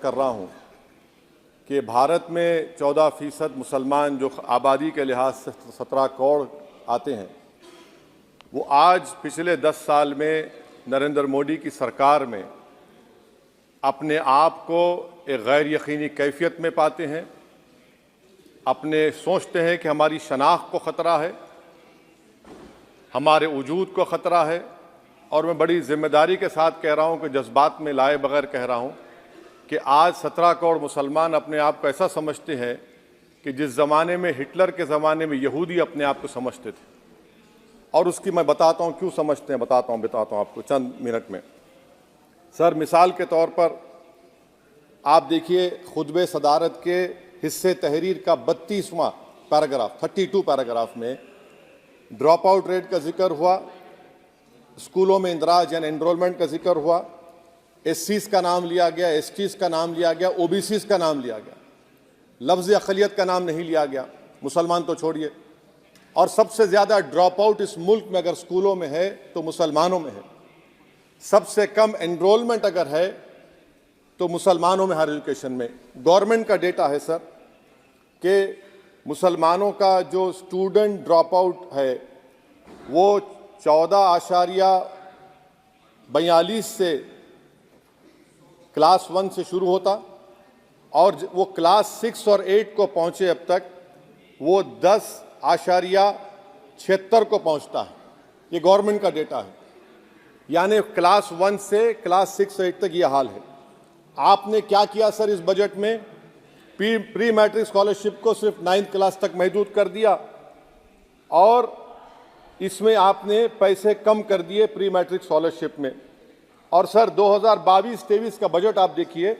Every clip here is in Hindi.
कर रहा हूं कि भारत में 14% मुसलमान जो आबादी के लिहाज से 17 करोड़ आते हैं, वो आज पिछले 10 साल में नरेंद्र मोदी की सरकार में अपने आप को एक गैर यकीनी कैफियत में पाते हैं। अपने सोचते हैं कि हमारी शनाख्त को ख़तरा है, हमारे वजूद को ख़तरा है। और मैं बड़ी जिम्मेदारी के साथ कह रहा हूं कि जज्बात में लाए बगैर कह रहा हूं कि आज 17 करोड़ मुसलमान अपने आप को ऐसा समझते हैं कि जिस ज़माने में हिटलर के ज़माने में यहूदी अपने आप को समझते थे। और उसकी मैं बताता हूं क्यों समझते हैं, बताता हूं आपको चंद मिनट में। सर, मिसाल के तौर पर आप देखिए खुतबे सदारत के हिस्से तहरीर का 32वां पैराग्राफ 32 पैराग्राफ में ड्रॉप आउट रेट का जिक्र हुआ, स्कूलों में इंदराज यानी एनरोलमेंट का जिक्र हुआ, एससीज का नाम लिया गया, एसटीज का नाम लिया गया, ओबीसीज का नाम लिया गया, लफ्ज़ अक़लियत का नाम नहीं लिया गया, मुसलमान तो छोड़िए। और सबसे ज़्यादा ड्रॉप आउट इस मुल्क में अगर स्कूलों में है तो मुसलमानों में है। सबसे कम एनरोलमेंट अगर है तो मुसलमानों में हायर एजुकेशन में। गवर्नमेंट का डेटा है सर कि मुसलमानों का जो स्टूडेंट ड्रॉप आउट है वो 14.42 से क्लास 1 से शुरू होता और वो क्लास 6 और 8 को पहुंचे अब तक वो 10.76 को पहुंचता है। ये गवर्नमेंट का डेटा है, यानी क्लास 1 से क्लास 6 से 8 तक ये हाल है। आपने क्या किया सर इस बजट में? प्री मैट्रिक स्कॉलरशिप को सिर्फ 9th क्लास तक महदूद कर दिया और इसमें आपने पैसे कम कर दिए प्री मैट्रिक स्कॉलरशिप में। और सर 2022-23 का बजट आप देखिए,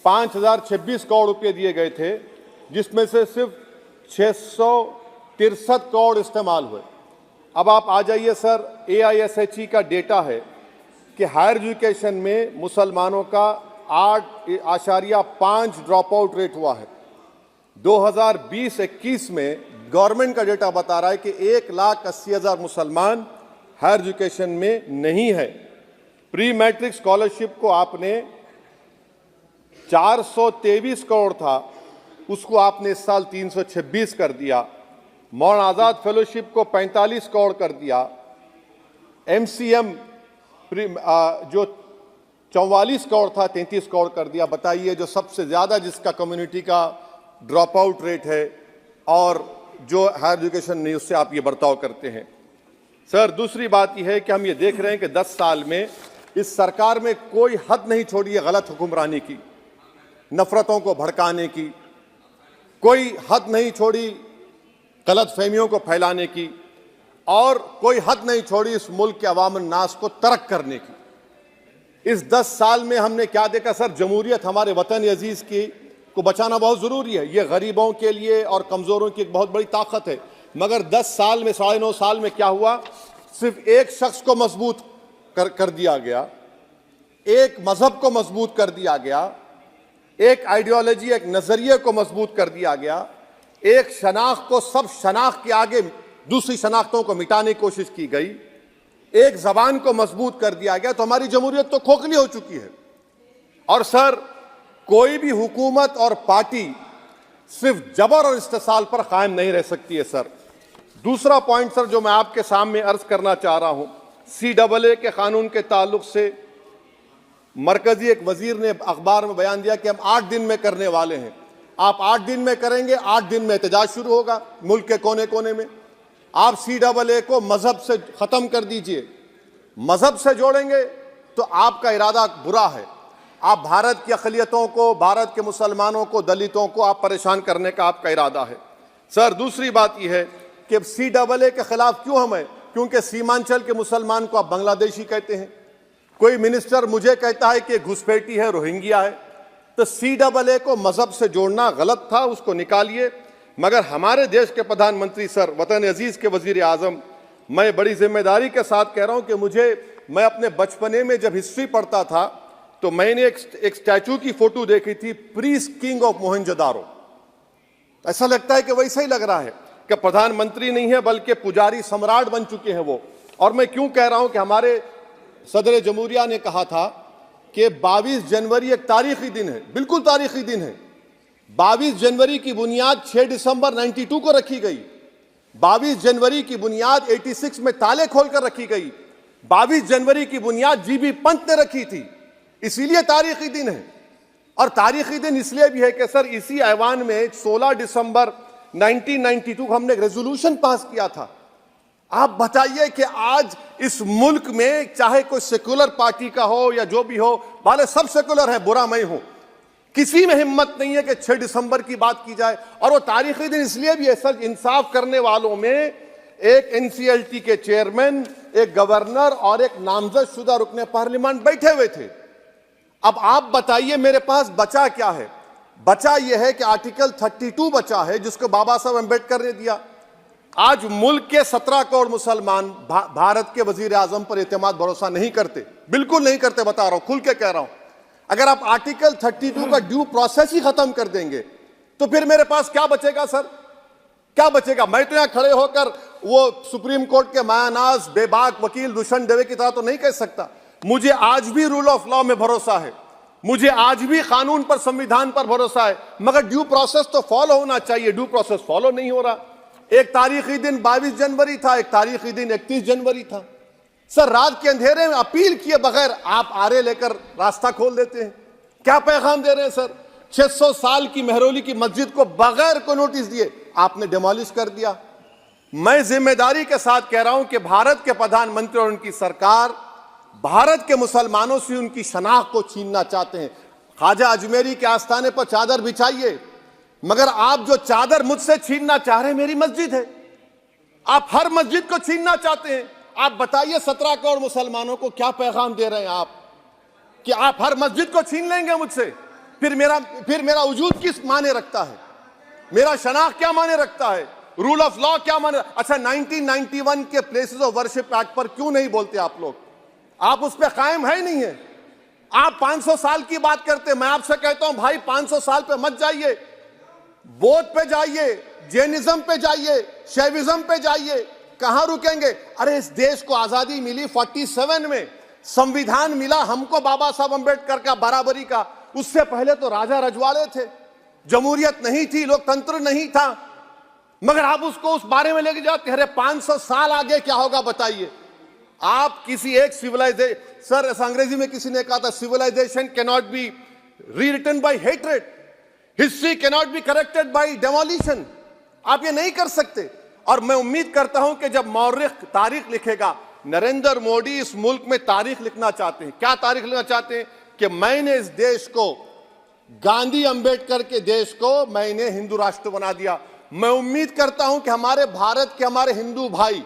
5026 करोड़ रुपए दिए गए थे, जिसमें से सिर्फ 663 करोड़ इस्तेमाल हुए। अब आप आ जाइए सर, AISHE का डेटा है कि हायर एजुकेशन में मुसलमानों का 8.5 ड्रॉप आउट रेट हुआ है। 2020-21 में गवर्नमेंट का डेटा बता रहा है कि 1,80,000 मुसलमान हायर एजुकेशन में नहीं है। प्री मैट्रिक स्कॉलरशिप को आपने 423 करोड़ था, उसको आपने इस साल 326 कर दिया। मौन आज़ाद फेलोशिप को 45 करोड़ कर दिया। MCM जो 44 करोड़ था 33 करोड़ कर दिया। बताइए, जो सबसे ज़्यादा जिसका कम्युनिटी का ड्रॉप आउट रेट है और जो हायर एजुकेशन नहीं, उससे आप ये बर्ताव करते हैं। सर, दूसरी बात यह है कि हम ये देख रहे हैं कि 10 साल में इस सरकार में कोई हद नहीं छोड़ी है गलत हुक्मरानी की, नफरतों को भड़काने की, कोई हद नहीं छोड़ी गलत फहमियों को फैलाने की, और कोई हद नहीं छोड़ी इस मुल्क के अवाम नास को तर्क करने की। इस 10 साल में हमने क्या देखा सर? जमहूरियत हमारे वतन अजीज़ की को बचाना बहुत ज़रूरी है, ये गरीबों के लिए और कमज़ोरों की एक बहुत बड़ी ताकत है। मगर 10 साल में 9.5 साल में क्या हुआ? सिर्फ एक शख्स को मजबूत कर दिया गया, एक मजहब को मजबूत कर दिया गया, एक आइडियोलॉजी, एक नज़रिए को मजबूत कर दिया गया, एक शनाख्त को सब शनाख्त के आगे दूसरी शनाख्तों को मिटाने की कोशिश की गई, एक ज़बान को मजबूत कर दिया गया। तो हमारी जमहूरियत तो खोखली हो चुकी है। और सर, कोई भी हुकूमत और पार्टी सिर्फ जबर और इस्तेसाल पर कायम नहीं रह सकती है सर। दूसरा पॉइंट सर जो मैं आपके सामने अर्ज करना चाह रहा हूं, CAA के कानून के ताल्लुक से मरकजी एक वजीर ने अखबार में बयान दिया कि हम 8 दिन में करने वाले हैं। आप 8 दिन में करेंगे, 8 दिन में एहतजाज शुरू होगा मुल्क के कोने कोने में। आप CAA को मजहब से ख़त्म कर दीजिए, मजहब से जोड़ेंगे तो आपका इरादा बुरा है। आप भारत की अक़लियतों को, भारत के मुसलमानों को, दलितों को आप परेशान करने का आपका इरादा है। सर, दूसरी बात यह है कि CAA के खिलाफ क्यों हम हैं? क्योंकि सीमांचल के मुसलमान को आप बांग्लादेशी कहते हैं। कोई मिनिस्टर मुझे कहता है कि घुसपैठी है, रोहिंग्या है। तो CAA को मजहब से जोड़ना गलत था, उसको निकालिए। मगर हमारे देश के प्रधानमंत्री सर, वतन अजीज़ के वजीर आज़म, मैं बड़ी जिम्मेदारी के साथ कह रहा हूं कि मैं अपने बचपने में जब हिस्ट्री पढ़ता था तो मैंने एक स्टैचू की फोटो देखी थी, प्रीस्ट किंग ऑफ मोहनजोदारो। ऐसा लगता है कि वैसा ही लग रहा है कि प्रधानमंत्री नहीं है बल्कि पुजारी सम्राट बन चुके हैं वो। और मैं क्यों कह रहा हूं कि हमारे सदर जमहूरिया ने कहा था कि 22 जनवरी एक तारीखी दिन है, बिल्कुल तारीखी दिन है। 22 जनवरी की बुनियाद 6 दिसंबर 92 को रखी गई। 22 जनवरी की बुनियाद 86 में ताले खोलकर रखी गई। 22 जनवरी की बुनियाद जीबी पंत ने रखी थी, इसीलिए तारीखी दिन है। और तारीखी दिन इसलिए भी है कि सर इसी ऐवान में 16 दिसंबर 1992 को हमने एक रेजोल्यूशन पास किया था। आप बताइए कि आज इस मुल्क में चाहे कोई सेकुलर पार्टी का हो या जो भी हो, वाले सब सेकुलर है, बुरा मैं हूं, किसी में हिम्मत नहीं है कि 6 दिसंबर की बात की जाए। और वो तारीखी दिन इसलिए भी है सर, इंसाफ करने वालों में एक एनसीएलटी के चेयरमैन, एक गवर्नर और एक नामजदशुदा रुकने पार्लियामेंट बैठे हुए थे। अब आप बताइए मेरे पास बचा क्या है? बचा यह है कि आर्टिकल 32 बचा है, जिसको बाबा साहब अम्बेडकर ने दिया। आज मुल्क के 17 करोड़ मुसलमान भारत के वजीर आजम पर एतमाद भरोसा नहीं करते, बिल्कुल नहीं करते, बता रहा हूं, खुल के कह रहा हूं। अगर आप आर्टिकल 32 का ड्यू प्रोसेस ही खत्म कर देंगे तो फिर मेरे पास क्या बचेगा सर? क्या बचेगा? मैं तो यहां खड़े होकर वो सुप्रीम कोर्ट के मायानाज बेबाक वकील दुष्यंत दवे की तरह तो नहीं कह सकता। मुझे आज भी रूल ऑफ लॉ में भरोसा है, मुझे आज भी कानून पर, संविधान पर भरोसा है, मगर ड्यू प्रोसेस तो फॉलो होना चाहिए। ड्यू प्रोसेस फॉलो नहीं हो रहा। एक तारीखी दिन 22 जनवरी था, एक तारीखी दिन 31 जनवरी था। सर रात के अंधेरे में अपील किए बगैर आप आरे लेकर रास्ता खोल देते हैं। क्या पैगाम दे रहे हैं सर? 600 साल की मेहरौली की मस्जिद को बगैर को नोटिस दिए आपने डिमोलिश कर दिया। मैं जिम्मेदारी के साथ कह रहा हूं कि भारत के प्रधानमंत्री और उनकी सरकार भारत के मुसलमानों से उनकी शनाख्त को छीनना चाहते हैं। ख्वाजा अजमेरी के आस्थाने पर चादर बिछाइए, मगर आप जो चादर मुझसे छीनना चाह रहे हैं, मेरी मस्जिद है, आप हर मस्जिद को छीनना चाहते हैं। आप बताइए 17 करोड़ मुसलमानों को क्या पैगाम दे रहे हैं आप कि आप हर मस्जिद को छीन लेंगे मुझसे? फिर मेरा वजूद किस माने रखता है? मेरा शनाख्त क्या माने रखता है? रूल ऑफ लॉ क्या माने? अच्छा, 1991 के प्लेसेस ऑफ वर्शिप एक्ट पर क्यों नहीं बोलते आप लोग? आप उस पर कायम है ही नहीं है। आप 500 साल की बात करते, मैं आपसे कहता हूं भाई 500 साल पे मत जाइए, बौद्ध पे जाइए, जैनिज्म पे जाइए, शैविज्म पे जाइए, कहां रुकेंगे? अरे इस देश को आजादी मिली 47 में, संविधान मिला हमको बाबा साहब अम्बेडकर का बराबरी का। उससे पहले तो राजा रजवाड़े थे, जमहूरियत नहीं थी, लोकतंत्र नहीं था, मगर आप उसको उस बारे में लेके जाते हैं। अरे 500 साल आगे क्या होगा बताइए? आप किसी एक सिविलाइजेशन, सर अंग्रेजी में किसी ने कहा था, civilization cannot be rewritten by hatred, history cannot be corrected by demolition. आप ये नहीं कर सकते। और मैं उम्मीद करता हूं कि जब मौर्रिख तारीख लिखेगा, नरेंद्र मोदी इस मुल्क में तारीख लिखना चाहते हैं। क्या तारीख लिखना चाहते हैं? कि मैंने इस देश को, गांधी अंबेडकर के देश को मैंने हिंदू राष्ट्र बना दिया। मैं उम्मीद करता हूं कि हमारे भारत के हमारे हिंदू भाई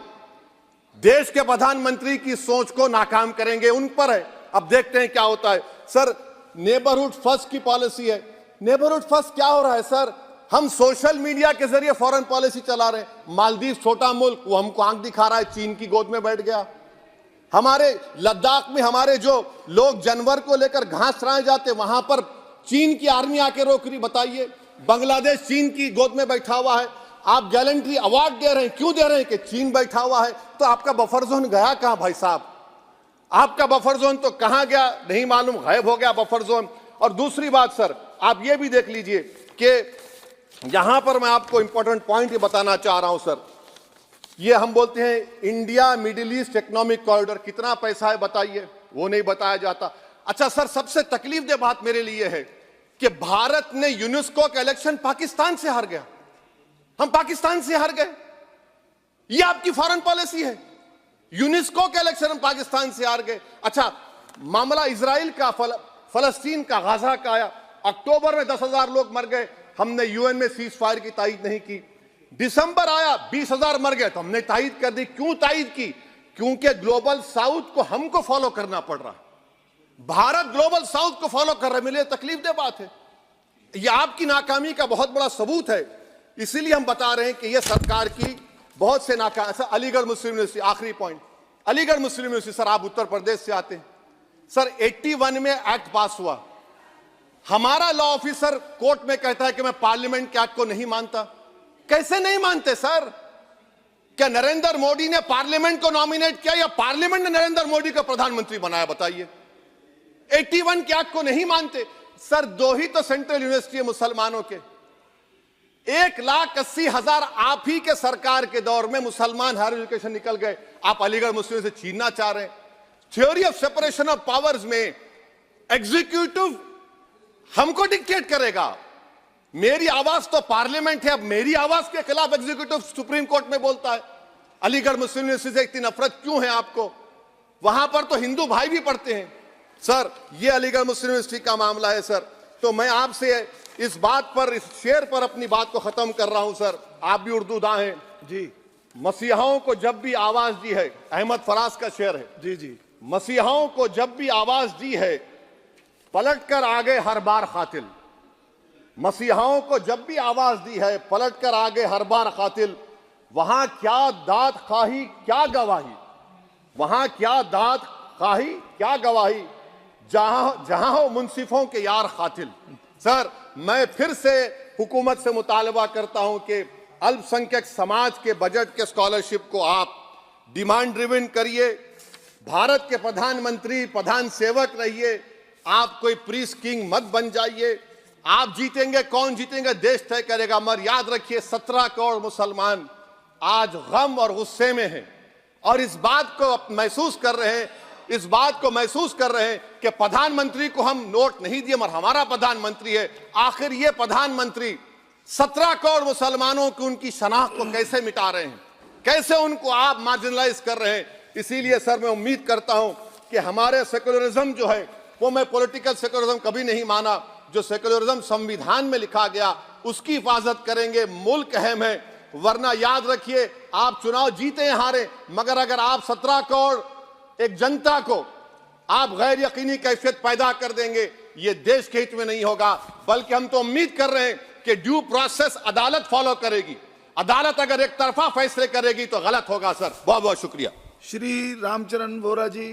देश के प्रधानमंत्री की सोच को नाकाम करेंगे, उन पर है। अब देखते हैं क्या होता है। सर नेबरहुड फर्स्ट की पॉलिसी है। नेबरहुड फर्स्ट क्या हो रहा है सर? हम सोशल मीडिया के जरिए फॉरेन पॉलिसी चला रहे हैं। मालदीव छोटा मुल्क, वो हमको आंख दिखा रहा है, चीन की गोद में बैठ गया। हमारे लद्दाख में हमारे जो लोग जानवर को लेकर घास चराए जाते, वहां पर चीन की आर्मी आके रोक रही। बताइए, बांग्लादेश चीन की गोद में बैठा हुआ है। आप गैलेंट्री अवार्ड दे रहे हैं, क्यों दे रहे हैं? कि चीन बैठा हुआ है। तो आपका बफर जोन गया कहां भाई साहब? आपका बफर जोन तो कहां गया नहीं मालूम, गायब हो गया बफर जोन। और दूसरी बात सर, आप ये भी देख लीजिए कि यहां पर मैं आपको इंपॉर्टेंट पॉइंट ये बताना चाह रहा हूं सर। ये हम बोलते हैं India middle east economic corridor, कितना पैसा है बताइए? वो नहीं बताया जाता। अच्छा सर, सबसे तकलीफ दे बात मेरे लिए है कि भारत ने यूनेस्को का इलेक्शन पाकिस्तान से हार गया। हम पाकिस्तान से हार गए, ये आपकी फॉरेन पॉलिसी है। यूनेस्को के इलेक्शन हम पाकिस्तान से हार गए। अच्छा, मामला इजराइल का, फलस्तीन का, गाजा का आया, अक्टूबर में 10,000 लोग मर गए, हमने यूएन में सीज फायर की तायीद नहीं की। दिसंबर आया, 20,000 मर गए, तो हमने तायीद कर दी। क्यों तायीद की? क्योंकि ग्लोबल साउथ को हमको फॉलो करना पड़ रहा। भारत ग्लोबल साउथ को फॉलो कर रहा है। मेरे लिए तकलीफ दे बात है। यह आपकी नाकामी का बहुत बड़ा सबूत है। इसीलिए हम बता रहे हैं कि यह सरकार की बहुत से नाकाम। सर अलीगढ़ मुस्लिम यूनिवर्सिटी, आखिरी पॉइंट, अलीगढ़ मुस्लिम यूनिवर्सिटी, सर आप उत्तर प्रदेश से आते हैं। सर 81 में एक्ट पास हुआ। हमारा लॉ ऑफिसर कोर्ट में कहता है कि मैं पार्लियामेंट के एक्ट को नहीं मानता। कैसे नहीं मानते सर? क्या नरेंद्र मोदी ने पार्लियामेंट को नॉमिनेट किया या पार्लियामेंट ने नरेंद्र मोदी को प्रधानमंत्री बनाया? बताइए। 81 के एक्ट को नहीं मानते। सर, 2 ही तो सेंट्रल यूनिवर्सिटी है मुसलमानों के, 1,80,000 आप ही के सरकार के दौर में मुसलमान हायर एजुकेशन निकल गए। आप अलीगढ़ मुस्लिम से छीनना चाह रहे हैं। Theory of separation of powers में एग्जीक्यूटिव हमको डिक्टेट करेगा। मेरी आवाज तो पार्लियामेंट है, अब मेरी आवाज के खिलाफ एग्जीक्यूटिव सुप्रीम कोर्ट में बोलता है। अलीगढ़ मुस्लिम यूनिवर्सिटी से इतनी नफरत क्यों है आपको? वहां पर तो हिंदू भाई भी पढ़ते हैं। सर, ये अलीगढ़ मुस्लिम यूनिवर्सिटी का मामला है सर। तो मैं आपसे इस बात पर, इस शेर पर अपनी बात को खत्म कर रहा हूं सर। आप भी उर्दू दां हैं जी। मसीहाओं को जब भी आवाज दी है, अहमद फराज का शेर है जी जी। मसीहाओं को जब भी आवाज दी है, पलट कर आ गए हर बार कातिल। मसीहाओं को जब भी आवाज दी है, पलट कर आ गए हर बार कातिल। वहां क्या दाद खाही क्या गवाही, वहां क्या दाद खाही क्या गवाही, जहां हो मुंसिफों के यार कातिल। सर, मैं फिर से हुकूमत से मुतालबा करता हूं कि अल्पसंख्यक समाज के बजट के स्कॉलरशिप को आप डिमांड ड्रिवन करिए। भारत के प्रधानमंत्री प्रधान सेवक रहिए। आप कोई प्रीस किंग मत बन जाइए। आप जीतेंगे, कौन जीतेंगे देश तय करेगा। मगर याद रखिए, 17 करोड़ मुसलमान आज गम और गुस्से में हैं और इस बात को महसूस कर रहे हैं, कि प्रधानमंत्री को हम नोट नहीं दिए मगर हमारा प्रधानमंत्री है। आखिर ये प्रधानमंत्री 17 करोड़ मुसलमानों की उनकी शनाख्त को कैसे मिटा रहे हैं, कैसे उनको आप मार्जिनलाइज कर रहे हैं। इसीलिए सर, मैं उम्मीद करता हूं कि हमारे सेकुलरिज्म जो है, वो मैं पॉलिटिकल सेकुलरिज्म कभी नहीं माना। जो सेकुलरिज्म संविधान में लिखा गया उसकी हिफाजत करेंगे। मुल्क अहम है, वरना याद रखिए, आप चुनाव जीते हैं हारे, मगर अगर आप 17 करोड़ एक जनता को आप गैर यकीनी कैफियत पैदा कर देंगे, ये देश के हित में नहीं होगा। बल्कि हम तो उम्मीद कर रहे हैं कि ड्यू प्रोसेस अदालत फॉलो करेगी। अदालत अगर एक तरफा फैसले करेगी तो गलत होगा। सर, बहुत बहुत शुक्रिया। श्री रामचरण वोरा जी।